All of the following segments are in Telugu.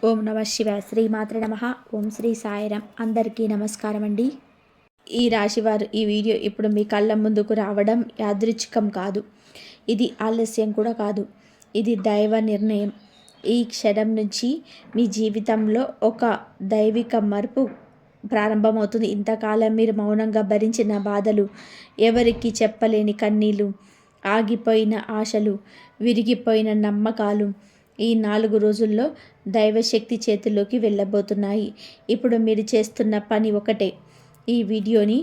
ఓం నమ శివాయ. శ్రీమాత్రే నమ. ఓం శ్రీ సాయిరాం. అందరికీ నమస్కారం అండి. ఈ రాశివారు ఈ వీడియో ఇప్పుడు మీ కళ్ళ ముందుకు రావడం యాదృచ్ఛికం కాదు, ఇది ఆలస్యం కూడా కాదు, ఇది దైవ నిర్ణయం. ఈ క్షణం నుంచి మీ జీవితంలో ఒక దైవిక మార్పు ప్రారంభమవుతుంది. ఇంతకాలం మీరు మౌనంగా భరించిన బాధలు, ఎవరికి చెప్పలేని కన్నీళ్ళు, ఆగిపోయిన ఆశలు, విరిగిపోయిన నమ్మకాలు ఈ 4 రోజుల్లో దైవశక్తి చేతుల్లోకి వెళ్ళబోతున్నాయి. ఇప్పుడు మీరు చేస్తున్న పని ఒకటే. ఈ వీడియోని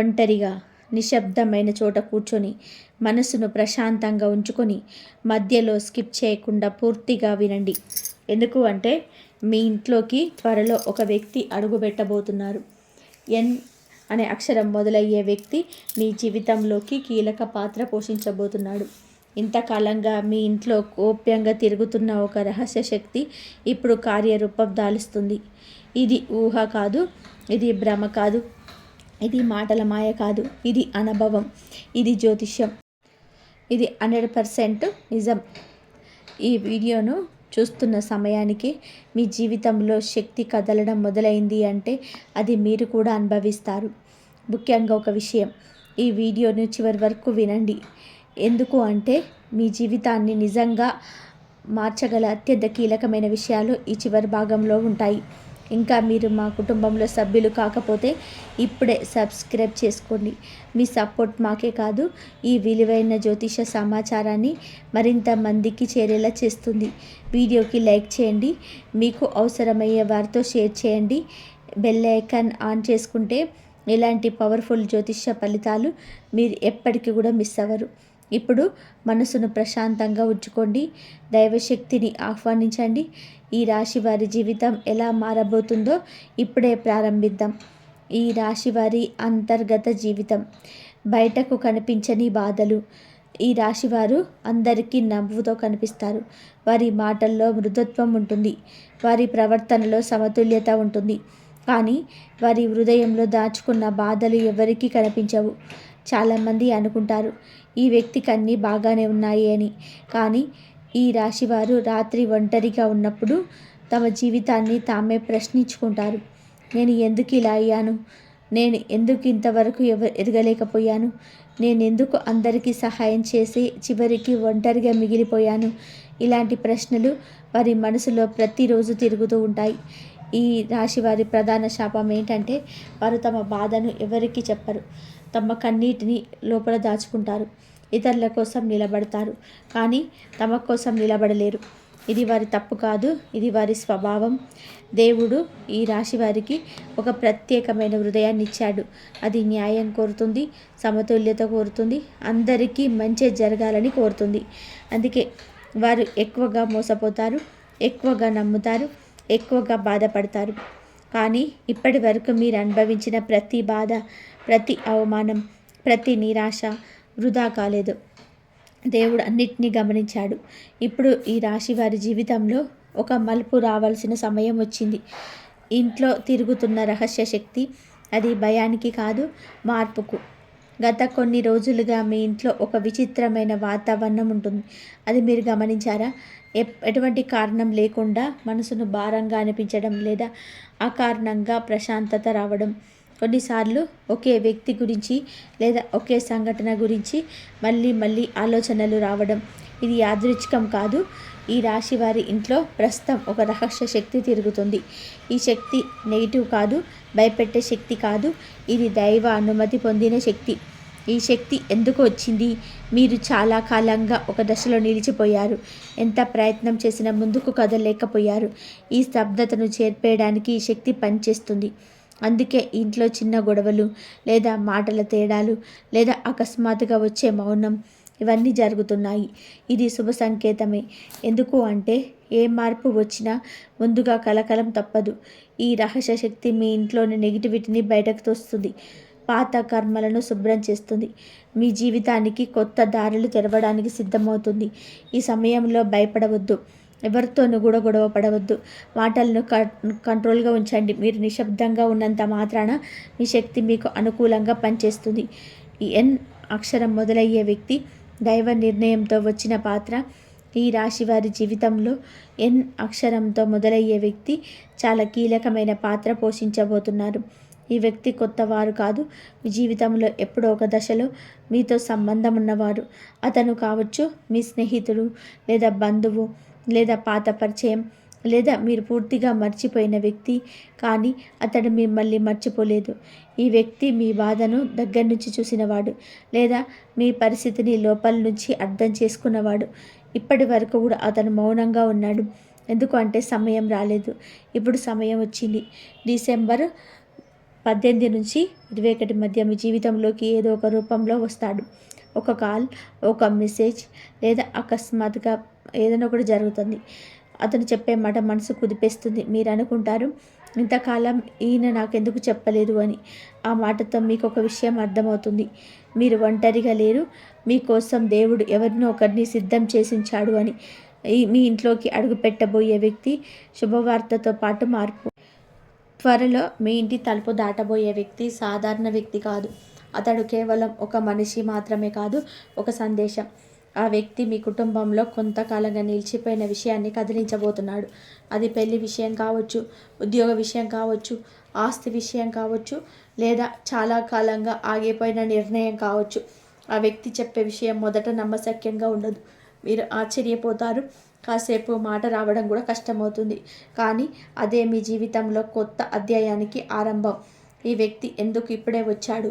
ఒంటరిగా నిశ్శబ్దమైన చోట కూర్చొని మనసును ప్రశాంతంగా ఉంచుకొని మధ్యలో స్కిప్ చేయకుండా పూర్తిగా వినండి. ఎందుకు అంటే మీ ఇంట్లోకి త్వరలో ఒక వ్యక్తి అడుగుపెట్టబోతున్నారు. ఎన్ అనే అక్షరం మొదలయ్యే వ్యక్తి మీ జీవితంలోకి కీలక పాత్ర పోషించబోతున్నాడు. ఇంతకాలంగా మీ ఇంట్లో గోప్యంగా తిరుగుతున్న ఒక రహస్య శక్తి ఇప్పుడు కార్యరూపం దాలుస్తుంది. ఇది ఊహ కాదు, ఇది భ్రమ కాదు, ఇది మాటల మాయ కాదు, ఇది అనుభవం, ఇది జ్యోతిష్యం, ఇది 100% నిజం. ఈ వీడియోను చూస్తున్న సమయానికి మీ జీవితంలో శక్తి కదలడం మొదలైంది అంటే అది మీరు కూడా అనుభవిస్తారు. ముఖ్యంగా ఒక విషయం, ఈ వీడియోను చివరి వరకు వినండి. ఎందుకు అంటే మీ జీవితాన్ని నిజంగా మార్చగల అత్యంత కీలకమైన విషయాలు ఈ చివరి భాగంలో ఉంటాయి. ఇంకా మీరు మా కుటుంబంలో సభ్యులు కాకపోతే ఇప్పుడే సబ్స్క్రైబ్ చేసుకోండి. మీ సపోర్ట్ మాకే కాదు, ఈ విలువైన జ్యోతిష సమాచారాన్ని మరింత మందికి చేరేలా చేస్తుంది. వీడియోకి లైక్ చేయండి, మీకు అవసరమయ్యే వారితో షేర్ చేయండి. బెల్ ఐకాన్ ఆన్ చేసుకుంటే ఇలాంటి పవర్ఫుల్ జ్యోతిష ఫలితాలు మీరు ఎప్పటికీ కూడా మిస్ అవ్వరు. ఇప్పుడు మనసును ప్రశాంతంగా ఉంచుకోండి, దైవశక్తిని ఆహ్వానించండి. ఈ రాశి వారి జీవితం ఎలా మారబోతుందో ఇప్పుడే ప్రారంభిద్దాం. ఈ రాశి వారి అంతర్గత జీవితం, బయటకు కనిపించని బాధలు. ఈ రాశివారు అందరికీ నవ్వుతో కనిపిస్తారు. వారి మాటల్లో మృదుత్వం ఉంటుంది, వారి ప్రవర్తనలో సమతుల్యత ఉంటుంది. కానీ వారి హృదయంలో దాచుకున్న బాధలు ఎవరికీ కనిపించవు. చాలామంది అనుకుంటారు ఈ వ్యక్తికి అన్నీ బాగానే ఉన్నాయి అని. కానీ ఈ రాశివారు రాత్రి ఒంటరిగా ఉన్నప్పుడు తమ జీవితాన్ని తామే ప్రశ్నించుకుంటారు. నేను ఎందుకు ఇలా అయ్యాను? నేను ఎందుకు ఇంతవరకు ఎదగలేకపోయాను? నేను ఎందుకు అందరికీ సహాయం చేసి చివరికి ఒంటరిగా మిగిలిపోయాను? ఇలాంటి ప్రశ్నలు వారి మనసులో ప్రతిరోజు తిరుగుతూ ఉంటాయి. ఈ రాశి వారి ప్రధాన శాపం ఏంటంటే వారు తమ బాధను ఎవరికీ చెప్పరు. తమ కన్నీటిని లోపల దాచుకుంటారు. ఇతరుల కోసం నిలబడతారు, కానీ తమ కోసం నిలబడలేరు. ఇది వారి తప్పు కాదు, ఇది వారి స్వభావం. దేవుడు ఈ రాశి వారికి ఒక ప్రత్యేకమైన హృదయాన్ని ఇచ్చాడు. అది న్యాయం కోరుతుంది, సమతుల్యత కోరుతుంది, అందరికీ మంచి జరగాలని కోరుతుంది. అందుకే వారు ఎక్కువగా మోసపోతారు, ఎక్కువగా నమ్ముతారు, ఎక్కువగా బాధపడతారు. కానీ ఇప్పటి వరకు మీరు అనుభవించిన ప్రతి బాధ, ప్రతి అవమానం, ప్రతి నిరాశ వృధా కాలేదు. దేవుడు అన్నిటినీ గమనించాడు. ఇప్పుడు ఈ రాశి వారి జీవితంలో ఒక మలుపు రావాల్సిన సమయం వచ్చింది. ఇంట్లో తిరుగుతున్న రహస్య శక్తి, అది భయానికి కాదు, మార్పుకు. గత కొన్ని రోజులుగా మీ ఇంట్లో ఒక విచిత్రమైన వాతావరణం ఉంటుంది. అది మీరు గమనించారా? ఎటువంటి కారణం లేకుండా మనసును భారంగా అనిపించడం, లేదా అకారణంగా ప్రశాంతత రావడం. కొన్నిసార్లు ఒకే వ్యక్తి గురించి లేదా ఒకే సంఘటన గురించి మళ్ళీ మళ్ళీ ఆలోచనలు రావడం. ఇది యాదృచ్ఛికం కాదు. ఈ రాశి వారి ఇంట్లో ప్రస్తుతం ఒక రహస్య శక్తి తిరుగుతుంది. ఈ శక్తి నెగిటివ్ కాదు, భయపెట్టే శక్తి కాదు, ఇది దైవ అనుమతి పొందిన శక్తి. ఈ శక్తి ఎందుకు వచ్చింది? మీరు చాలా కాలంగా ఒక దశలో నిలిచిపోయారు. ఎంత ప్రయత్నం చేసినా ముందుకు కదలలేకపోయారు. ఈ స్తబ్దతను చేర్పేయడానికి ఈ శక్తి పనిచేస్తుంది. అందుకే ఇంట్లో చిన్న గొడవలు, లేదా మాటల తేడాలు, లేదా అకస్మాత్తుగా వచ్చే మౌనం, ఇవన్నీ జరుగుతున్నాయి. ఇది శుభ సంకేతమే. ఎందుకు అంటే ఏ మార్పు వచ్చినా ముందుగా కలకలం తప్పదు. ఈ రహస్య శక్తి మీ ఇంట్లోని నెగిటివిటీని బయటకు తోస్తుంది, పాత కర్మలను శుభ్రం చేస్తుంది, మీ జీవితానికి కొత్త దారులు తెరవడానికి సిద్ధమవుతుంది. ఈ సమయంలో భయపడవద్దు, ఎవరితోనూ కూడా గొడవ పడవద్దు, మాటలను కంట్రోల్గా ఉంచండి. మీరు నిశ్శబ్దంగా ఉన్నంత మాత్రాన మీ శక్తి మీకు అనుకూలంగా పనిచేస్తుంది. ఈ ఎన్ అక్షరం మొదలయ్యే వ్యక్తి దైవ నిర్ణయంతో వచ్చిన పాత్ర. ఈ రాశి వారి జీవితంలో ఎన్ అక్షరంతో మొదలయ్యే వ్యక్తి చాలా కీలకమైన పాత్ర పోషించబోతున్నారు. ఈ వ్యక్తి కొత్తవారు కాదు. మీ జీవితంలో ఎప్పుడో ఒక దశలో మీతో సంబంధం ఉన్నవారు. అతను కావచ్చు మీ స్నేహితుడు, లేదా బంధువు, లేదా పాత పరిచయం, లేదా మీరు పూర్తిగా మర్చిపోయిన వ్యక్తి. కానీ అతడు మిమ్మల్ని మర్చిపోలేదు. ఈ వ్యక్తి మీ బాధను దగ్గర నుంచి చూసినవాడు, లేదా మీ పరిస్థితిని లోపల నుంచి అర్థం చేసుకున్నవాడు. ఇప్పటి వరకు కూడా అతను మౌనంగా ఉన్నాడు. ఎందుకు అంటే సమయం రాలేదు. ఇప్పుడు సమయం వచ్చింది. డిసెంబర్ 18 నుంచి 21 మధ్య మీ జీవితంలోకి ఏదో ఒక రూపంలో వస్తాడు. ఒక కాల్, ఒక మెసేజ్, లేదా అకస్మాత్తుగా ఏదైనా ఒకటి జరుగుతుంది. అతను చెప్పే మాట మనసు కుదిపేస్తుంది. మీరు అనుకుంటారు, ఇంతకాలం ఈయన నాకెందుకు చెప్పలేదు అని. ఆ మాటతో మీకు ఒక విషయం అర్థమవుతుంది. మీరు ఒంటరిగా లేరు. మీకోసం దేవుడు ఎవరినో ఒకరిని సిద్ధం చేసి ఉంచాడు అని. మీ ఇంట్లోకి అడుగు పెట్టబోయే వ్యక్తి శుభవార్తతో పాటు మార్పు. త్వరలో మీ ఇంటి తలుపు దాటబోయే వ్యక్తి సాధారణ వ్యక్తి కాదు. అతడు కేవలం ఒక మనిషి మాత్రమే కాదు, ఒక సందేశం. ఆ వ్యక్తి మీ కుటుంబంలో కొంతకాలంగా నిలిచిపోయిన విషయాన్ని కదిలించబోతున్నాడు. అది పెళ్లి విషయం కావచ్చు, ఉద్యోగ విషయం కావచ్చు, ఆస్తి విషయం కావచ్చు, లేదా చాలా కాలంగా ఆగిపోయిన నిర్ణయం కావచ్చు. ఆ వ్యక్తి చెప్పే విషయం మొదట నమ్మశక్యంగా ఉండదు. మీరు ఆశ్చర్యపోతారు. కాసేపు మాట రావడం కూడా కష్టమవుతుంది. కానీ అదే మీ జీవితంలో కొత్త అధ్యాయానికి ఆరంభం. ఈ వ్యక్తి ఎందుకు ఇప్పుడే వచ్చాడు?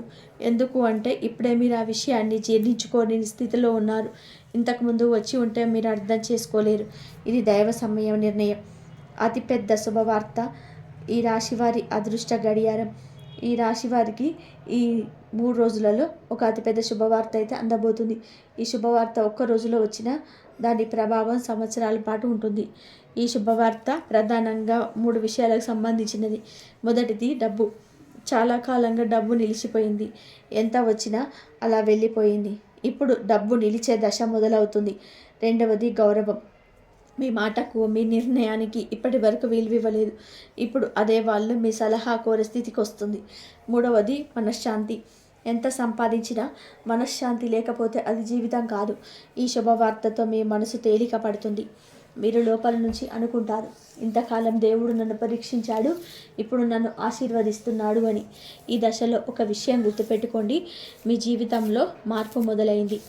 ఎందుకు అంటే ఇప్పుడే మీరు ఆ విషయాన్ని జీర్ణించుకోని స్థితిలో ఉన్నారు. ఇంతకుముందు వచ్చి ఉంటే మీరు అర్థం చేసుకోలేరు. ఇది దైవ సమయం నిర్ణయం. అతిపెద్ద శుభవార్త. ఈ రాశివారి అదృష్ట గడియారం. ఈ రాశి వారికి ఈ 3 రోజులలో ఒక అతిపెద్ద శుభవార్త అయితే అందబోతుంది. ఈ శుభవార్త ఒక్క రోజులో వచ్చినా దాని ప్రభావం సంవత్సరాల పాటు ఉంటుంది. ఈ శుభవార్త ప్రధానంగా 3 విషయాలకు సంబంధించినది. మొదటిది డబ్బు. చాలా కాలంగా డబ్బు నిలిచిపోయింది. ఎంత వచ్చినా అలా వెళ్ళిపోయింది. ఇప్పుడు డబ్బు నిలిచే దశ మొదలవుతుంది. రెండవది గౌరవం. మీ మాటకు, మీ నిర్ణయానికి ఇప్పటి వరకు విలువివ్వలేదు. ఇప్పుడు అదే వాళ్ళు మీ సలహా కోరే స్థితికి వస్తుంది. మూడవది మనశ్శాంతి. ఎంత సంపాదించినా మనశ్శాంతి లేకపోతే అది జీవితం కాదు. ఈ శుభవార్తతో మీ మనసు తేలిక పడుతుంది. మీరు లోపల నుంచి అనుకుంటారు, ఇంతకాలం దేవుడు నన్ను పరీక్షించాడు, ఇప్పుడు నన్ను ఆశీర్వదిస్తున్నాడు అని. ఈ దశలో ఒక విషయం గుర్తుపెట్టుకోండి, మీ జీవితంలో మార్పు మొదలైంది.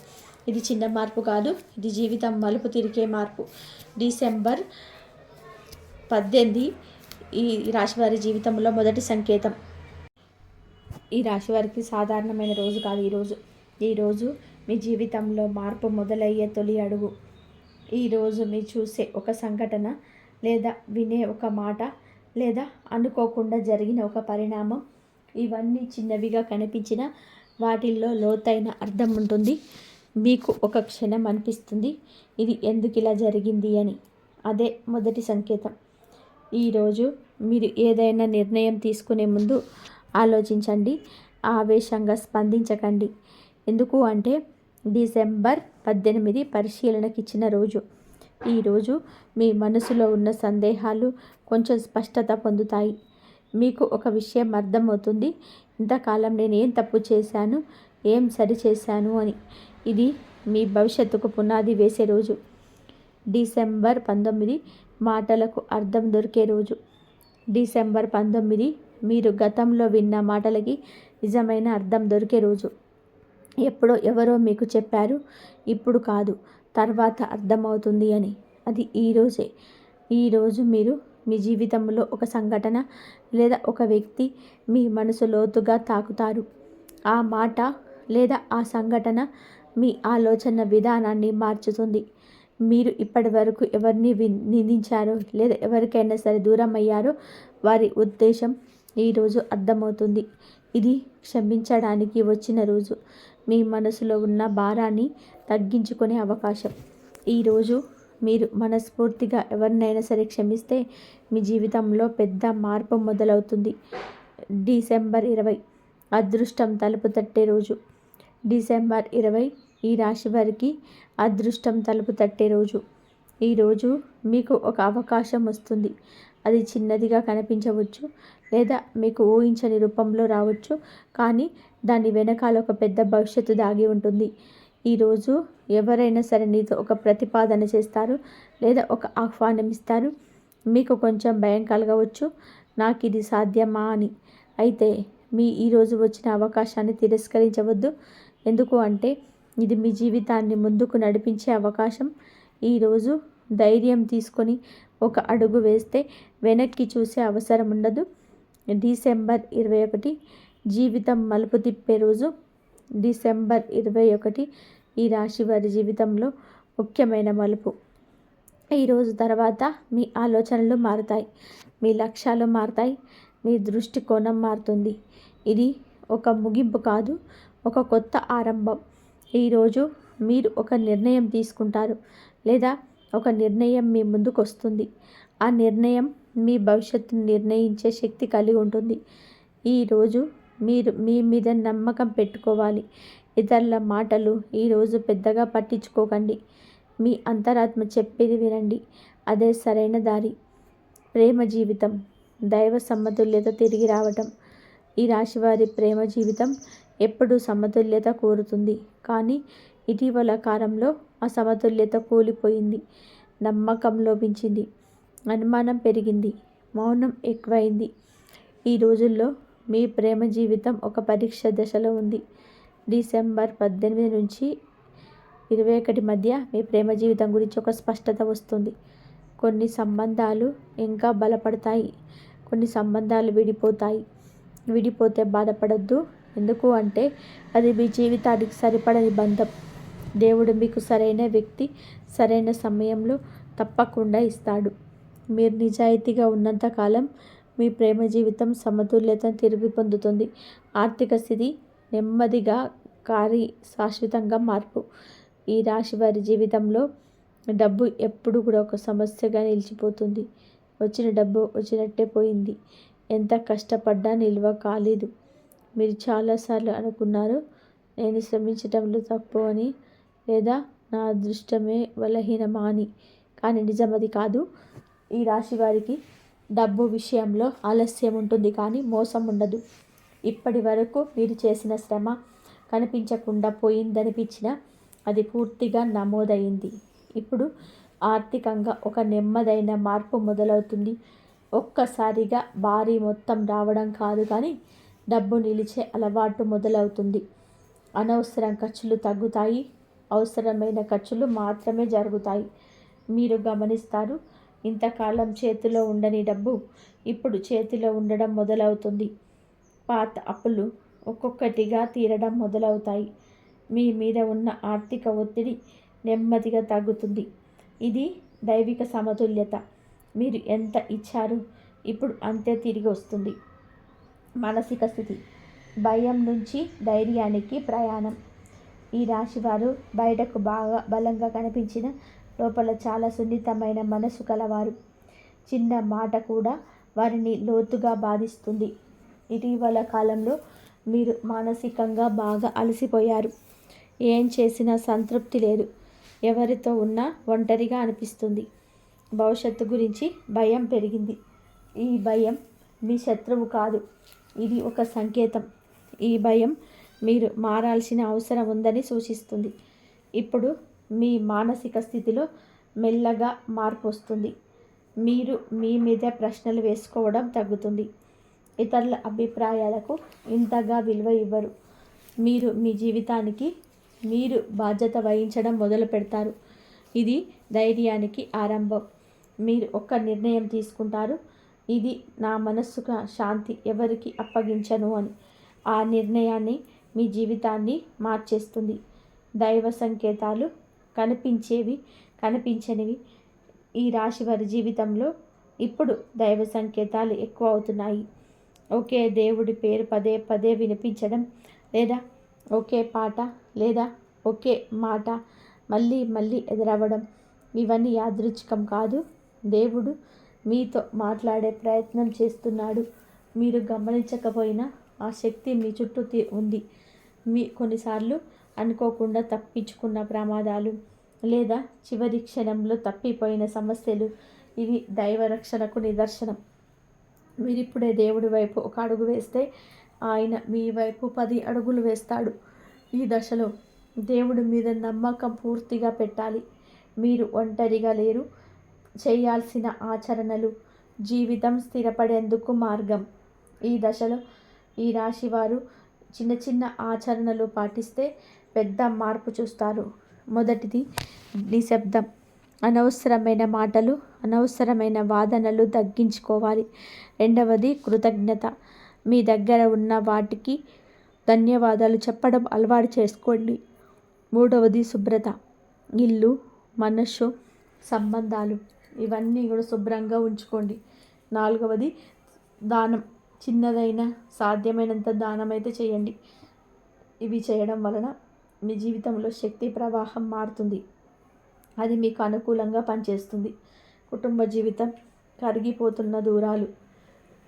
ఇది చిన్న మార్పు కాదు, ఇది జీవితం మలుపు తిరిగే మార్పు. డిసెంబర్ 18 ఈ రాశివారి జీవితంలో మొదటి సంకేతం. ఈ రాశివారికి సాధారణమైన రోజు కాదు ఈరోజు మీ జీవితంలో మార్పు మొదలయ్యే తొలి అడుగు. ఈరోజు మీరు చూసే ఒక సంఘటన, లేదా వినే ఒక మాట, లేదా అనుకోకుండా జరిగిన ఒక పరిణామం, ఇవన్నీ చిన్నవిగా కనిపించిన వాటిల్లో లోతైన అర్థం ఉంటుంది. మీకు ఒక క్షణం అనిపిస్తుంది, ఇది ఎందుకు ఇలా జరిగింది అని. అదే మొదటి సంకేతం. ఈరోజు మీరు ఏదైనా నిర్ణయం తీసుకునే ముందు ఆలోచించండి, ఆవేశంగా స్పందించకండి. ఎందుకు అంటే డిసెంబర్ 18 పరిశీలనకి ఇచ్చిన రోజు. ఈరోజు మీ మనసులో ఉన్న సందేహాలు కొంచెం స్పష్టత పొందుతాయి. మీకు ఒక విషయం అర్థమవుతుంది, ఇంతకాలం నేను ఏం తప్పు చేశాను, ఏం సరి చేశాను అని. ఇది మీ భవిష్యత్తుకు పునాది వేసే రోజు. డిసెంబర్ 19 మాటలకు అర్థం దొరికే రోజు. డిసెంబర్ 19 మీరు గతంలో విన్న మాటలకి నిజమైన అర్థం దొరికే రోజు. ఎప్పుడో ఎవరో మీకు చెప్పారు, ఇప్పుడు కాదు, తర్వాత అర్థమవుతుంది అని. అది ఈరోజే. ఈరోజు మీరు మీ జీవితంలో ఒక సంఘటన లేదా ఒక వ్యక్తి మీ మనసు లోతుగా తాకుతారు. ఆ మాట లేదా ఆ సంఘటన మీ ఆలోచన విధానాన్ని మార్చుతుంది. మీరు ఇప్పటి వరకు ఎవరిని నిందించారో లేదా ఎవరికైనా సరే దూరం అయ్యారో వారి ఉద్దేశం ఈరోజు అర్థమవుతుంది. ఇది క్షమించడానికి వచ్చిన రోజు. మీ మనసులో ఉన్న భారాన్ని తగ్గించుకునే అవకాశం. ఈరోజు మీరు మనస్ఫూర్తిగా ఎవరినైనా సరే క్షమిస్తే మీ జీవితంలో పెద్ద మార్పు మొదలవుతుంది. డిసెంబర్ 20 అదృష్టం తలుపు తట్టే రోజు. డిసెంబర్ 20 ఈ రాశి వారికి అదృష్టం తలుపు తట్టే రోజు. ఈరోజు మీకు ఒక అవకాశం వస్తుంది. అది చిన్నదిగా కనిపించవచ్చు, లేదా మీకు ఊహించని రూపంలో రావచ్చు, కానీ దాని వెనకాల ఒక పెద్ద భవిష్యత్తు దాగి ఉంటుంది. ఈరోజు ఎవరైనా సరే నీతో ఒక ప్రతిపాదన చేస్తారు లేదా ఒక ఆహ్వానం ఇస్తారు. మీకు కొంచెం భయం కలగవచ్చు, నాకు ఇది సాధ్యమా అని. అయితే మీ ఈరోజు వచ్చిన అవకాశాన్ని తిరస్కరించవద్దు. ఎందుకు అంటే ఇది మీ జీవితాన్ని ముందుకు నడిపించే అవకాశం. ఈరోజు ధైర్యం తీసుకొని ఒక అడుగు వేస్తే వెనక్కి చూసే అవసరం ఉండదు. డిసెంబర్ 21 జీవితం మలుపు తిప్పే రోజు. డిసెంబర్ 21 ఈ రాశి వారి జీవితంలో ముఖ్యమైన మలుపు. ఈ రోజు తర్వాత మీ ఆలోచనలు మారుతాయి, మీ లక్ష్యాలు మారుతాయి, మీ దృష్టికోణం మారుతుంది. ఇది ఒక ముగింపు కాదు, ఒక కొత్త ఆరంభం. ఈరోజు మీరు ఒక నిర్ణయం తీసుకుంటారు లేదా ఒక నిర్ణయం మీ ముందుకు వస్తుంది. ఆ నిర్ణయం మీ భవిష్యత్తును నిర్ణయించే శక్తి కలిగి ఉంటుంది. ఈరోజు మీరు మీ మీద నమ్మకం పెట్టుకోవాలి. ఇతరుల మాటలు ఈరోజు పెద్దగా పట్టించుకోకండి. మీ అంతరాత్మ చెప్పేది వినండి, అదే సరైన దారి. ప్రేమ జీవితం, దైవ సమతుల్యత తిరిగి రావటం. ఈ రాశివారి ప్రేమ జీవితం ఎప్పుడూ సమతుల్యత కోరుతుంది, కానీ ఇటీవల కాలంలో ఆ సమతుల్యత కూలిపోయింది. నమ్మకం లోపించింది, అనుమానం పెరిగింది, మౌనం ఎక్కువైంది. ఈ రోజుల్లో మీ ప్రేమ జీవితం ఒక పరీక్ష దశలో ఉంది. డిసెంబర్ 18 నుంచి 21 మధ్య మీ ప్రేమ జీవితం గురించి ఒక స్పష్టత వస్తుంది. కొన్ని సంబంధాలు ఇంకా బలపడతాయి, కొన్ని సంబంధాలు విడిపోతాయి. విడిపోతే బాధపడొద్దు, ఎందుకు అంటే అది మీ జీవితానికి సరిపడని బంధం. దేవుడు మీకు సరైన వ్యక్తి సరైన సమయంలో తప్పకుండా ఇస్తాడు. మీరు నిజాయితీగా ఉన్నంతకాలం మీ ప్రేమ జీవితం సమతుల్యతను తిరిగి పొందుతుంది. ఆర్థిక స్థితి నెమ్మదిగా కారి శాశ్వతంగా మార్పు. ఈ రాశి వారి జీవితంలో డబ్బు ఎప్పుడు కూడా ఒక సమస్యగా నిలిచిపోతుంది. వచ్చిన డబ్బు వచ్చినట్టే పోయింది. ఎంత కష్టపడ్డా నిల్వ కాలేదు. మీరు చాలాసార్లు అనుకున్నారు, నేను శ్రమించటంలో తప్పు అని, లేదా నా అదృష్టమే బలహీనమా అని. కానీ నిజం అది కాదు. ఈ రాశి వారికి డబ్బు విషయంలో ఆలస్యం ఉంటుంది, కానీ మోసం ఉండదు. ఇప్పటి వరకు మీరు చేసిన శ్రమ కనిపించకుండా పోయిందనిపించినా అది పూర్తిగా నమోదైంది. ఇప్పుడు ఆర్థికంగా ఒక నెమ్మదైన మార్పు మొదలవుతుంది. ఒక్కసారిగా భారీ మొత్తం రావడం కాదు, కానీ డబ్బు నిలిచే అలవాటు మొదలవుతుంది. అనవసరం ఖర్చులు తగ్గుతాయి, అవసరమైన ఖర్చులు మాత్రమే జరుగుతాయి. మీరు గమనిస్తారు, ఇంతకాలం చేతిలో ఉండని డబ్బు ఇప్పుడు చేతిలో ఉండడం మొదలవుతుంది. పాత అప్పులు ఒక్కొక్కటిగా తీరడం మొదలవుతాయి. మీ మీద ఉన్న ఆర్థిక ఒత్తిడి నెమ్మదిగా తగ్గుతుంది. ఇది దైవిక సమతుల్యత. మీరు ఎంత ఇచ్చారు ఇప్పుడు అంతే తిరిగి వస్తుంది. మానసిక స్థితి, భయం నుంచి ధైర్యానికి ప్రయాణం. ఈ రాశివారు బయటకు బాగా బలంగా కనిపించిన లోపల చాలా సున్నితమైన మనసు కలవారు. చిన్న మాట కూడా వారిని లోతుగా బాధిస్తుంది. ఇటీవల కాలంలో మీరు మానసికంగా బాగా అలసిపోయారు. ఏం చేసినా సంతృప్తి లేదు. ఎవరితో ఉన్నా ఒంటరిగా అనిపిస్తుంది. భవిష్యత్తు గురించి భయం పెరిగింది. ఈ భయం మీ శత్రువు కాదు, ఇది ఒక సంకేతం. ఈ భయం మీరు మారాల్సిన అవసరం ఉందని సూచిస్తుంది. ఇప్పుడు మీ మానసిక స్థితిలో మెల్లగా మార్పు వస్తుంది. మీరు మీ మీద ప్రశ్నలు వేసుకోవడం తగ్గుతుంది. ఇతరుల అభిప్రాయాలకు ఇంతగా విలువ ఇవ్వరు. మీరు మీ జీవితానికి మీరు బాధ్యత వహించడం మొదలు పెడతారు. ఇది ధైర్యానికి ఆరంభం. మీరు ఒక నిర్ణయం తీసుకుంటారు, ఇది నా మనస్సుకు శాంతి, ఎవరికి అప్పగించను అని. ఆ నిర్ణయాన్ని మీ జీవితాన్ని మార్చేస్తుంది. దైవ సంకేతాలు, కనిపించేవి కనిపించనివి. ఈ రాశి వారి జీవితంలో ఇప్పుడు దైవ సంకేతాలు ఎక్కువ అవుతున్నాయి. ఒకే దేవుడి పేరు పదే పదే వినిపించడం, లేదా ఒకే పాట లేదా ఒకే మాట మళ్ళీ మళ్ళీ ఎదురవ్వడం, ఇవన్నీ యాదృచ్ఛికం కాదు. దేవుడు మీతో మాట్లాడే ప్రయత్నం చేస్తున్నాడు. మీరు గమనించకపోయినా ఆ శక్తి మీ చుట్టూ ఉంది. మీ కొన్నిసార్లు అనుకోకుండా తప్పించుకున్న ప్రమాదాలు లేదా చివరి క్షణంలో తప్పిపోయిన సమస్యలు, ఇవి దైవ రక్షణకు నిదర్శనం. మీరిప్పుడే దేవుడి వైపు ఒక అడుగు వేస్తే ఆయన మీ వైపు 10 అడుగులు వేస్తాడు. ఈ దశలో దేవుడి మీద నమ్మకం పూర్తిగా పెట్టాలి. మీరు ఒంటరిగా లేరు. చేయాల్సిన ఆచరణలు జీవితం స్థిరపడేందుకు మార్గం. ఈ దశలో ఈ రాశివారు చిన్న చిన్న ఆచరణలు పాటిస్తే పెద్ద మార్పు చూస్తారు. మొదటిది నిశ్శబ్దం. అనవసరమైన మాటలు, అనవసరమైన వాదనలు తగ్గించుకోవాలి. రెండవది కృతజ్ఞత. మీ దగ్గర ఉన్న వాటికి ధన్యవాదాలు చెప్పడం అలవాటు చేసుకోండి. మూడవది శుభ్రత. ఇల్లు, మనస్సు, సంబంధాలు ఇవన్నీ కూడా శుభ్రంగా ఉంచుకోండి. నాలుగవది దానం. చిన్నదైనా సాధ్యమైనంత దానం అయితే చేయండి. ఇవి చేయడం వలన మీ జీవితంలో శక్తి ప్రవాహం మారుతుంది. అది మీకు అనుకూలంగా పనిచేస్తుంది. కుటుంబ జీవితం. కరిగిపోతున్న దూరాలు.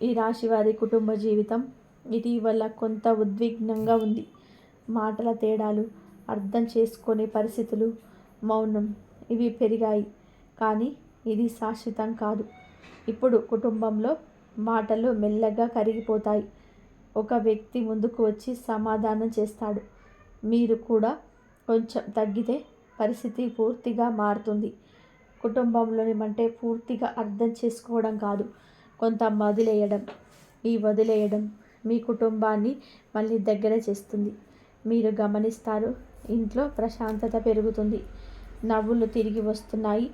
ఈ రాశి వారి కుటుంబ జీవితం ఇటీవల కొంత ఉద్విగ్నంగా ఉంది. మాటల తేడాలు, అర్థం చేసుకునే పరిస్థితులు, మౌనం ఇవి పెరిగాయి. కానీ ఇది శాశ్వతం కాదు. ఇప్పుడు కుటుంబంలో మాటలు మెల్లగా కరిగిపోతాయి. ఒక వ్యక్తి ముందుకు వచ్చి సమాధానం చేస్తాడు. మీరు కూడా కొంచెం తగ్గితే పరిస్థితి పూర్తిగా మారుతుంది. కుటుంబంలోని అంటే పూర్తిగా అర్థం చేసుకోవడం కాదు, కొంత వదిలేయడం. ఈ వదిలేయడం మీ కుటుంబాన్ని మళ్ళీ దగ్గర చేస్తుంది. మీరు గమనిస్తారు, ఇంట్లో ప్రశాంతత పెరుగుతుంది. నవ్వులు తిరిగి వస్తున్నాయి.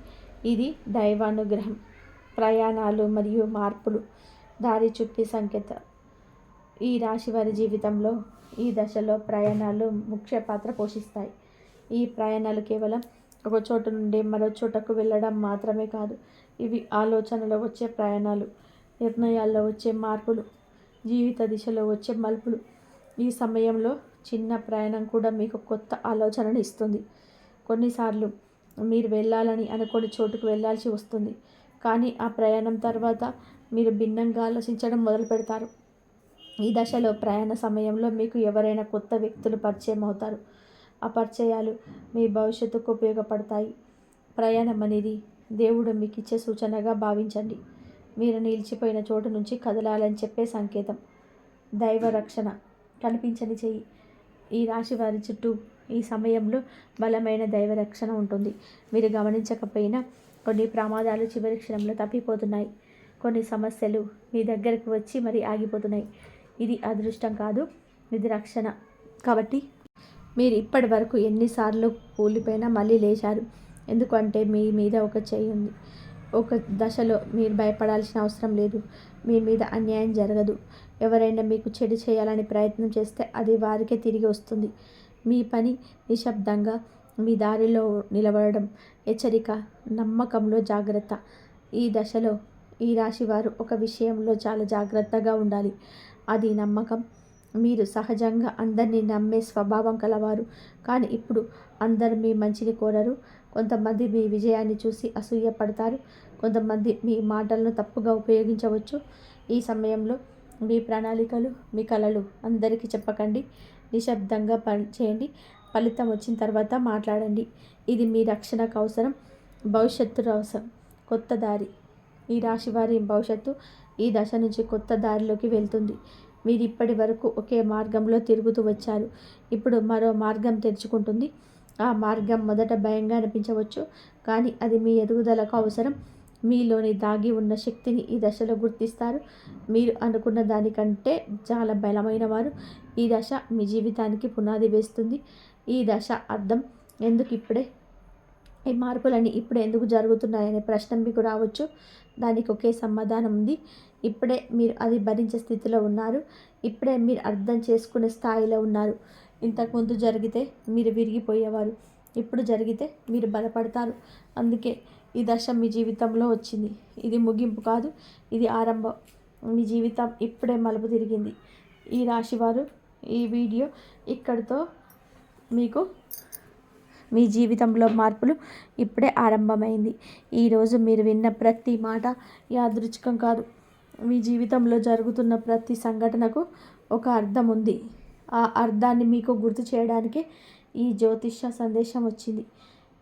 ఇది దైవానుగ్రహం. ప్రయాణాలు మరియు మార్పులు దారి చూపే సంకేతం. ఈ రాశి వారి జీవితంలో ఈ దశలో ప్రయాణాలు ముఖ్య పాత్ర పోషిస్తాయి. ఈ ప్రయాణాలు కేవలం ఒక చోటు నుండి మరో చోటకు వెళ్ళడం మాత్రమే కాదు. ఇవి ఆలోచనలో వచ్చే ప్రయాణాలు, నిర్ణయాల్లో వచ్చే మార్పులు, జీవిత దిశలో వచ్చే మలుపులు. ఈ సమయంలో చిన్న ప్రయాణం కూడా మీకు కొత్త ఆలోచనను ఇస్తుంది. కొన్నిసార్లు మీరు వెళ్ళాలని అనుకోని చోటుకు వెళ్ళాల్సి వస్తుంది. కానీ ఆ ప్రయాణం తర్వాత మీరు భిన్నంగా ఆలోచించడం మొదలు పెడతారు. ఈ దశలో ప్రయాణ సమయంలో మీకు ఎవరైనా కొత్త వ్యక్తులు పరిచయం అవుతారు. ఆ పరిచయాలు మీ భవిష్యత్తుకు ఉపయోగపడతాయి. ప్రయాణం అనేది దేవుడు మీకు ఇచ్చే సూచనగా భావించండి. మీరు నిలిచిపోయిన చోటు నుంచి కదలాలని చెప్పే సంకేతం. దైవ రక్షణ. కనిపించని చెయ్యి. ఈ రాశి వారి చుట్టూ ఈ సమయంలో బలమైన దైవ రక్షణ ఉంటుంది. మీరు గమనించకపోయినా కొన్ని ప్రమాదాలు చివరి క్షణంలో తప్పిపోతున్నాయి. కొన్ని సమస్యలు మీ దగ్గరకు వచ్చి మరి ఆగిపోతున్నాయి. ఇది అదృష్టం కాదు, ఇది రక్షణ. కాబట్టి మీరు ఇప్పటి వరకు ఎన్నిసార్లు కూలిపోయినా మళ్ళీ లేచారు. ఎందుకంటే మీ మీద ఒక చెయ్యి ఉంది. ఒక దశలో మీరు భయపడాల్సిన అవసరం లేదు. మీ మీద అన్యాయం జరగదు. ఎవరైనా మీకు చెడు చేయాలని ప్రయత్నం చేస్తే అది వారికే తిరిగి వస్తుంది. మీ పని నిశ్శబ్దంగా మీ దారిలో నిలబడడం. హెచ్చరిక. నమ్మకంలో జాగ్రత్త. ఈ దశలో ఈ రాశివారు ఒక విషయంలో చాలా జాగ్రత్తగా ఉండాలి. అది నమ్మకం. మీరు సహజంగా అందరినీ నమ్మే స్వభావం కలవారు. కానీ ఇప్పుడు అందరు మీ మంచిని కోరరు. కొంతమంది మీ విజయాన్ని చూసి అసూయపడతారు. కొంతమంది మీ మాటలను తప్పుగా ఉపయోగించవచ్చు. ఈ సమయంలో మీ ప్రణాళికలు, మీ కలలు అందరికీ చెప్పకండి. నిశ్శబ్దంగా పని చేయండి. ఫలితం వచ్చిన తర్వాత మాట్లాడండి. ఇది మీ రక్షణకు అవసరం. భవిష్యత్తు అవసరం. కొత్త దారి. ఈ రాశి వారి భవిష్యత్తు ఈ దశ నుంచి కొత్త దారిలోకి వెళ్తుంది. మీరు ఇప్పటి వరకు ఒకే మార్గంలో తిరుగుతూ వచ్చారు. ఇప్పుడు మరో మార్గం తెరుచుకుంటుంది. ఆ మార్గం మొదట భయంగా అనిపించవచ్చు, కానీ అది మీ ఎదుగుదలకు అవసరం. మీలోని దాగి ఉన్న శక్తిని ఈ దశలో గుర్తిస్తారు. మీరు అనుకున్న దానికంటే చాలా బలమైన వారు. ఈ దశ మీ జీవితానికి పునాది వేస్తుంది. ఈ దశ అర్థం ఎందుకు ఇప్పుడే, ఈ మార్పులన్నీ ఇప్పుడు ఎందుకు జరుగుతున్నాయనే ప్రశ్న మీకు రావచ్చు. దానికి ఒకే సమాధానం ఉంది. ఇప్పుడే మీరు అది భరించే స్థితిలో ఉన్నారు. ఇప్పుడే మీరు అర్థం చేసుకునే స్థాయిలో ఉన్నారు. ఇంతకుముందు జరిగితే మీరు విరిగిపోయేవారు. ఇప్పుడు జరిగితే మీరు బలపడతారు. అందుకే ఈ దశ మీ జీవితంలో వచ్చింది. ఇది ముగింపు కాదు, ఇది ఆరంభం. మీ జీవితం ఇప్పుడే మలుపు తిరిగింది. ఈ రాశివారు ఈ వీడియో ఇక్కడితో మీకు మీ జీవితంలో మార్పులు ఇప్పుడే ఆరంభమైంది. ఈరోజు మీరు విన్న ప్రతి మాట యాదృచ్ఛికం కాదు. మీ జీవితంలో జరుగుతున్న ప్రతి సంఘటనకు ఒక అర్థం ఉంది. ఆ అర్థాన్ని మీకు గుర్తు చేయడానికే ఈ జ్యోతిష్య సందేశం వచ్చింది.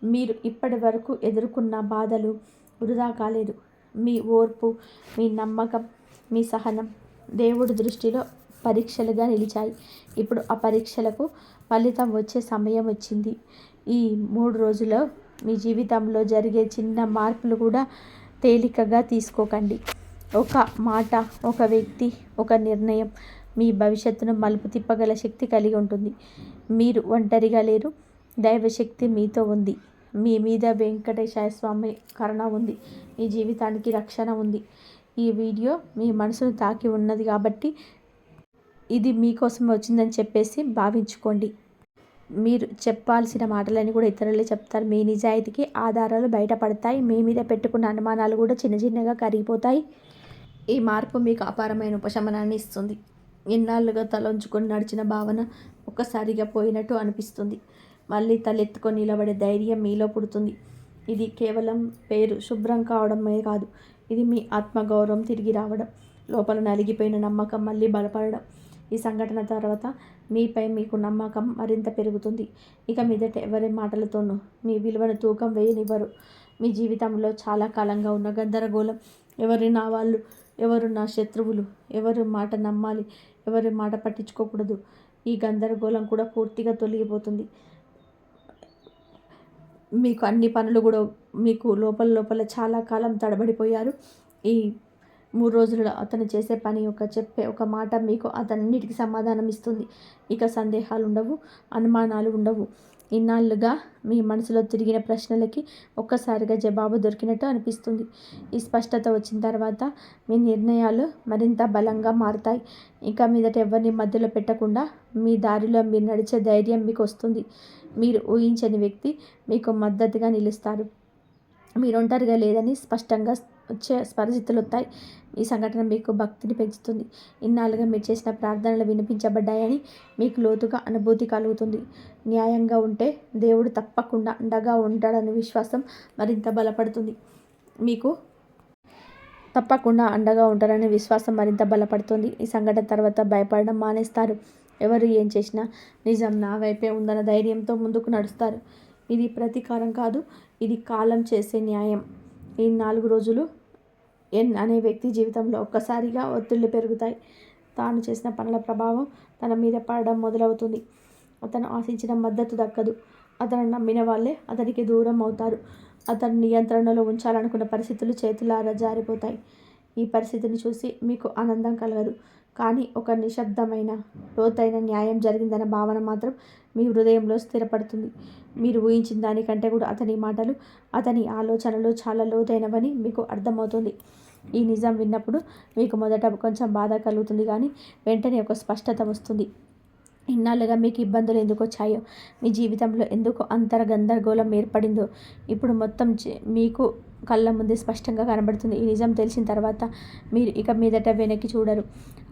మీరు ఇప్పటి వరకు ఎదుర్కొన్న బాధలు వృధా కాలేదు. మీ ఓర్పు, మీ నమ్మకం, మీ సహనం దేవుడి దృష్టిలో పరీక్షలుగా నిలిచాయి. ఇప్పుడు ఆ పరీక్షలకు ఫలితం వచ్చే సమయం వచ్చింది. ఈ 3 రోజుల్లో మీ జీవితంలో జరిగే చిన్న మార్పులు కూడా తేలికగా తీసుకోకండి. ఒక మాట, ఒక వ్యక్తి, ఒక నిర్ణయం మీ భవిష్యత్తును మలుపు తిప్పగల శక్తి కలిగి ఉంటుంది. మీరు ఒంటరిగా లేరు. దైవశక్తి మీతో ఉంది. మీ మీద వెంకటేశ్వర స్వామి కరుణ ఉంది. మీ జీవితానికి రక్షణ ఉంది. ఈ వీడియో మీ మనసును తాకి ఉన్నది కాబట్టి ఇది మీకోసం వచ్చిందని చెప్పేసి భావించుకోండి. మీరు చెప్పాల్సిన మాటలని కూడా ఇతరులే చెప్తారు. మీ నిజాయితీకి ఆధారాలు బయటపడతాయి. మీ మీద పెట్టుకున్న అనుమానాలు కూడా చిన్న చిన్నగా కరిగిపోతాయి. ఈ మార్పు మీకు అపారమైన ఉపశమనాన్ని ఇస్తుంది. ఇన్నాళ్ళుగా తలొంచుకొని నడిచిన భావన ఒక్కసారిగా పోయినట్టు అనిపిస్తుంది. మళ్ళీ తలెత్తుకొని నిలబడే ధైర్యం మీలో పుడుతుంది. ఇది కేవలం పేరు శుభ్రం కావడమే కాదు, ఇది మీ ఆత్మగౌరవం తిరిగి రావడం, లోపల నలిగిపోయిన నమ్మకం మళ్ళీ బలపడడం. ఈ సంఘటన తర్వాత మీపై మీకు నమ్మకం మరింత పెరుగుతుంది. ఇక మీదట ఎవరి మాటలతోనూ మీ విలువను తూకం వేయనివ్వరు. మీ జీవితంలో చాలా కాలంగా ఉన్న గందరగోళం, ఎవరు నా వాళ్ళు, ఎవరు నా శత్రువులు, ఎవరి మాట నమ్మాలి, ఎవరి మాట పట్టించుకోకూడదు, ఈ గందరగోళం కూడా పూర్తిగా తొలగిపోతుంది. మీకు అన్ని పనులు కూడా మీకు లోపల చాలా కాలం తడబడిపోయారు. ఈ 3 రోజులలో అతను చేసే పని చెప్పే ఒక మాట మీకు అతన్నిటికీ సమాధానం ఇస్తుంది. ఇక సందేహాలు ఉండవు, అనుమానాలు ఉండవు. ఇన్నాళ్ళుగా మీ మనసులో తిరిగిన ప్రశ్నలకి ఒక్కసారిగా జవాబు దొరికినట్టు అనిపిస్తుంది. ఈ స్పష్టత వచ్చిన తర్వాత మీ నిర్ణయాలు మరింత బలంగా మారుతాయి. ఇక మీదట ఎవరిని మధ్యలో పెట్టకుండా మీ దారిలో మీరు నడిచే ధైర్యం మీకు వస్తుంది. మీరు ఊహించని వ్యక్తి మీకు మద్దతుగా నిలుస్తారు. మీరు ఒంటరిగా లేదని స్పష్టంగా వచ్చే పరిస్థితులు వస్తాయి. ఈ సంఘటన మీకు భక్తిని పెంచుతుంది. ఇన్నాళ్ళుగా మీరు చేసిన ప్రార్థనలు వినిపించబడ్డాయని మీకు లోతుగా అనుభూతి కలుగుతుంది. న్యాయంగా ఉంటే దేవుడు తప్పకుండా అండగా ఉంటాడనే విశ్వాసం మరింత బలపడుతుంది. మీకు తప్పకుండా అండగా ఉంటారనే విశ్వాసం మరింత బలపడుతుంది. ఈ సంఘటన తర్వాత భయపడడం మానేస్తారు. ఎవరు ఏం చేసినా నిజం నా వైపే ఉందన్న ధైర్యంతో ముందుకు నడుస్తారు. ఇది ప్రతీకారం కాదు, ఇది కాలం చేసే న్యాయం. ఈ 4 రోజులు ఎన్ అనే వ్యక్తి జీవితంలో ఒక్కసారిగా ఒత్తిళ్లు పెరుగుతాయి. తాను చేసిన పనుల ప్రభావం తన మీద పడడం మొదలవుతుంది. అతను ఆశించిన మద్దతు దక్కదు. అతను నమ్మిన వాళ్ళే అతనికి దూరం అవుతారు. అతను నియంత్రణలో ఉంచాలనుకున్న పరిస్థితులు చేతులారా జారిపోతాయి. ఈ పరిస్థితిని చూసి మీకు ఆనందం కలగదు. కానీ ఒక నిశ్శబ్దమైన, లోతైన న్యాయం జరిగిందన్న భావన మాత్రం మీ హృదయంలో స్థిరపడుతుంది. మీరు ఊహించిన దానికంటే కూడా అతని మాటలు, అతని ఆలోచనలు చాలా లోతైనవని మీకు అర్థమవుతుంది. ఈ నిజం విన్నప్పుడు మీకు మొదట కొంచెం బాధ కలుగుతుంది, కానీ వెంటనే ఒక స్పష్టత వస్తుంది. ఇన్నాళ్ళుగా మీకు ఇబ్బందులు ఎందుకు వచ్చాయో, మీ జీవితంలో ఎందుకు అంతర గందరగోళం ఏర్పడిందో ఇప్పుడు మొత్తం మీకు కళ్ళ ముందే స్పష్టంగా కనబడుతుంది. ఈ నిజం తెలిసిన తర్వాత మీరు ఇక మీదట వెనక్కి చూడరు.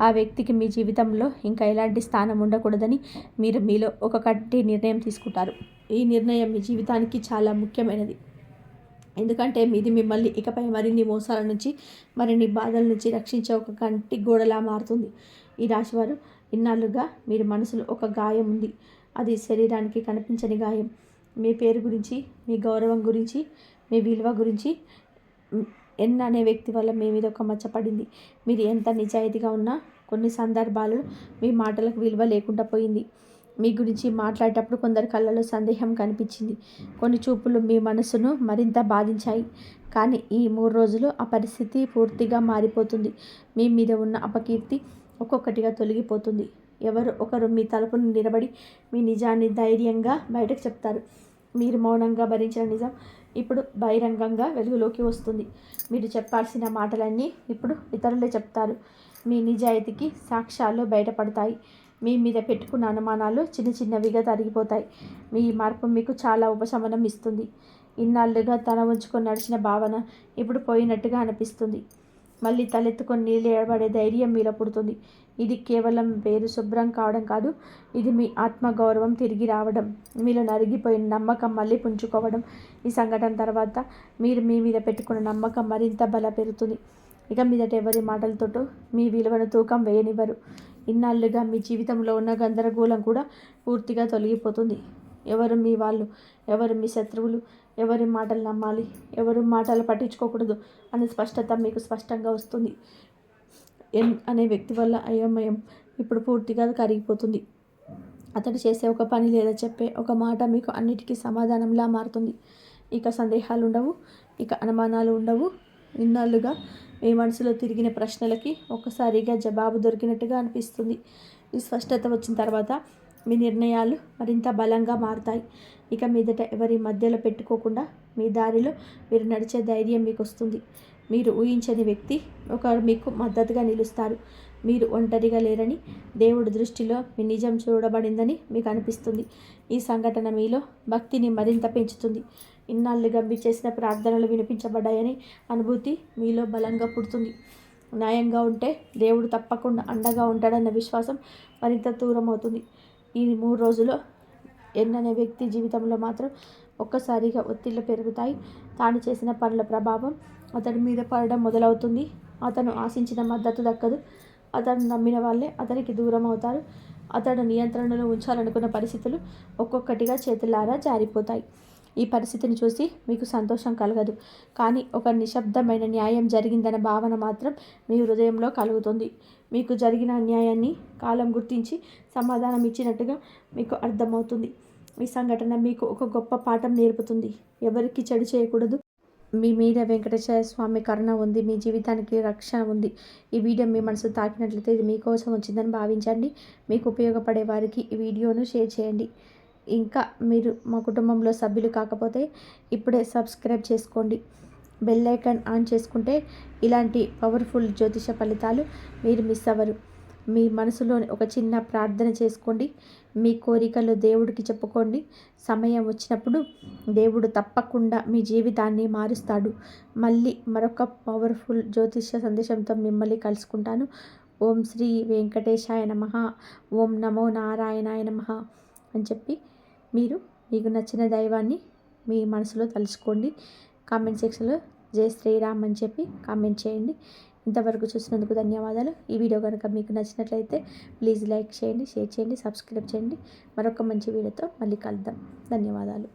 ఆ వ్యక్తికి మీ జీవితంలో ఇంకా ఎలాంటి స్థానం ఉండకూడదని మీరు మీలో ఒక గట్టి నిర్ణయం తీసుకుంటారు. ఈ నిర్ణయం మీ జీవితానికి చాలా ముఖ్యమైనది. ఎందుకంటే ఇది మిమ్మల్ని ఇకపై మరిన్ని మోసాల నుంచి, మరిన్ని బాధల నుంచి రక్షించే ఒక కంటి గోడలా మారుతుంది. ఈ రాశివారు, ఇన్నాళ్ళుగా మీరు మనసులో ఒక గాయం ఉంది. అది శరీరానికి కనిపించని గాయం. మీ పేరు గురించి, మీ గౌరవం గురించి, మీ విలువ గురించి ఎన్ అనే వ్యక్తి వల్ల మీ మీద ఒక మచ్చ పడింది. మీరు ఎంత నిజాయితీగా ఉన్నా కొన్ని సందర్భాలలో మీ మాటలకు విలువ లేకుండా పోయింది. మీ గురించి మాట్లాడేటప్పుడు కొందరి కళ్ళలో సందేహం కనిపించింది. కొన్ని చూపులు మీ మనసును మరింత బాధించాయి. కానీ ఈ 3 రోజులు ఆ పరిస్థితి పూర్తిగా మారిపోతుంది. మీ మీద ఉన్న అపకీర్తి ఒక్కొక్కటిగా తొలగిపోతుంది. ఎవరు ఒకరు మీ తలుపును నిలబడి మీ నిజాన్ని ధైర్యంగా బయటకు చెప్తారు. మీరు మౌనంగా భరించిన నిజం ఇప్పుడు బహిరంగంగా వెలుగులోకి వస్తుంది. మీరు చెప్పాల్సిన మాటలన్నీ ఇప్పుడు ఇతరులే చెప్తారు. మీ నిజాయితీకి సాక్ష్యాలు బయటపడతాయి. మీ మీద పెట్టుకున్న అనుమానాలు చిన్న చిన్నవిగా తరిగిపోతాయి. మీ మార్పు మీకు చాలా ఉపశమనం ఇస్తుంది. ఇన్నాళ్ళుగా తల ఉంచుకొని నడిచిన భావన ఇప్పుడు పోయినట్టుగా అనిపిస్తుంది. మళ్ళీ తలెత్తుకొని నిలబడే ధైర్యం మీలో పుడుతుంది. ఇది కేవలం పేరు శుభ్రం కావడం కాదు, ఇది మీ ఆత్మగౌరవం తిరిగి రావడం, మీలో నలిగిపోయిన నమ్మకం మళ్ళీ పుంజుకోవడం. ఈ సంఘటన తర్వాత మీరు మీ మీద పెట్టుకున్న నమ్మకం మరింత బల పెరుగుతుంది. ఇక మీదట ఎవరి మాటలతోటో మీ విలువను తూకం వేయనివ్వరు. ఇన్నాళ్ళుగా మీ జీవితంలో ఉన్న గందరగోళం కూడా పూర్తిగా తొలగిపోతుంది. ఎవరు మీ వాళ్ళు, ఎవరు మీ శత్రువులు, ఎవరి మాటలు నమ్మాలి, ఎవరి మాటలు పట్టించుకోకూడదు అనే స్పష్టత మీకు స్పష్టంగా వస్తుంది. ఎన్ అనే వ్యక్తి వల్ల అయోమయం ఇప్పుడు పూర్తిగా కరిగిపోతుంది. అతడు చేసే ఒక పని లేదా చెప్పే ఒక మాట మీకు అన్నిటికీ సమాధానంలా మారుతుంది. ఇక సందేహాలు ఉండవు, ఇక అనుమానాలు ఉండవు. ఇన్నాళ్ళుగా మీ మనసులో తిరిగిన ప్రశ్నలకి ఒక్కసారిగా జవాబు దొరికినట్టుగా అనిపిస్తుంది. ఈ స్పష్టత వచ్చిన తర్వాత మీ నిర్ణయాలు మరింత బలంగా మారుతాయి. ఇక మీదట ఎవరి మధ్యలో పెట్టుకోకుండా మీ దారిలో మీరు నడిచే ధైర్యం మీకు వస్తుంది. మీరు ఊహించని వ్యక్తి ఒకరు మీకు మద్దతుగా నిలుస్తారు. మీరు ఒంటరిగా లేరని, దేవుడి దృష్టిలో మీ నిజం చూడబడిందని మీకు అనిపిస్తుంది. ఈ సంఘటన మీలో భక్తిని మరింత పెంచుతుంది. ఇన్నాళ్ళుగా మీరు చేసిన ప్రార్థనలు వినిపించబడ్డాయని అనుభూతి మీలో బలంగా పుడుతుంది. న్యాయంగా ఉంటే దేవుడు తప్పకుండా అండగా ఉంటాడన్న విశ్వాసం మరింత దూరం అవుతుంది. ఈ 3 రోజుల్లో ఎన్ననే వ్యక్తి జీవితంలో మాత్రం ఒక్కసారిగా ఒత్తిళ్లు పెరుగుతాయి. తాను చేసిన పనుల ప్రభావం అతడి మీద పడడం మొదలవుతుంది. అతను ఆశించిన మద్దతు దక్కదు. అతను నమ్మిన వాళ్ళే అతనికి దూరం అవుతారు. అతడు నియంత్రణలో ఉంచాలనుకున్న పరిస్థితులు ఒక్కొక్కటిగా చేతులారా జారిపోతాయి. ఈ పరిస్థితిని చూసి మీకు సంతోషం కలగదు, కానీ ఒక నిశ్శబ్దమైన న్యాయం జరిగిందన్న భావన మాత్రం మీ హృదయంలో కలుగుతుంది. మీకు జరిగిన అన్యాయాన్ని కాలం గుర్తించి సమాధానం ఇచ్చినట్టుగా మీకు అర్థమవుతుంది. ఈ సంఘటన మీకు ఒక గొప్ప పాఠం నేర్పుతుంది. ఎవరికి చెడు చేయకూడదు. మీ మీద వెంకటేశ్వర స్వామి కరుణ ఉంది. మీ జీవితానికి రక్షణ ఉంది. ఈ వీడియో మీ మనసు తాకినట్లయితే ఇది మీకోసం వచ్చిందని భావించండి. మీకు ఉపయోగపడే వారికి ఈ వీడియోను షేర్ చేయండి. ఇంకా మీరు మా కుటుంబంలో సభ్యులు కాకపోతే ఇప్పుడే సబ్స్క్రైబ్ చేసుకోండి. బెల్ ఐకాన్ ఆన్ చేసుకుంటే ఇలాంటి పవర్ఫుల్ జ్యోతిష ఫలితాలు మీరు మిస్ అవ్వరు. మీ మనసులోని ఒక చిన్న ప్రార్థన చేసుకోండి. మీ కోరికలు దేవుడికి చెప్పుకోండి. సమయం వచ్చినప్పుడు దేవుడు తప్పకుండా మీ జీవితాన్ని మారుస్తాడు. మళ్ళీ మరొక పవర్ఫుల్ జ్యోతిష సందేశంతో మిమ్మల్ని కలుసుకుంటాను. ఓం శ్రీ వెంకటేశాయ నమః, ఓం నమో నారాయణాయ నమః అని చెప్పి మీకు నచ్చిన దైవాన్ని మీ మనసులో తలుచుకోండి. కామెంట్ సెక్షన్లో జై శ్రీరామ్ అని చెప్పి కామెంట్ చేయండి. ఇంతవరకు చూసినందుకు ధన్యవాదాలు. ఈ వీడియో కనుక మీకు నచ్చినట్లయితే ప్లీజ్ లైక్ చేయండి, షేర్ చేయండి, సబ్స్క్రైబ్ చేయండి. మరొక మంచి వీడియోతో మళ్ళీ కలుద్దాం. ధన్యవాదాలు.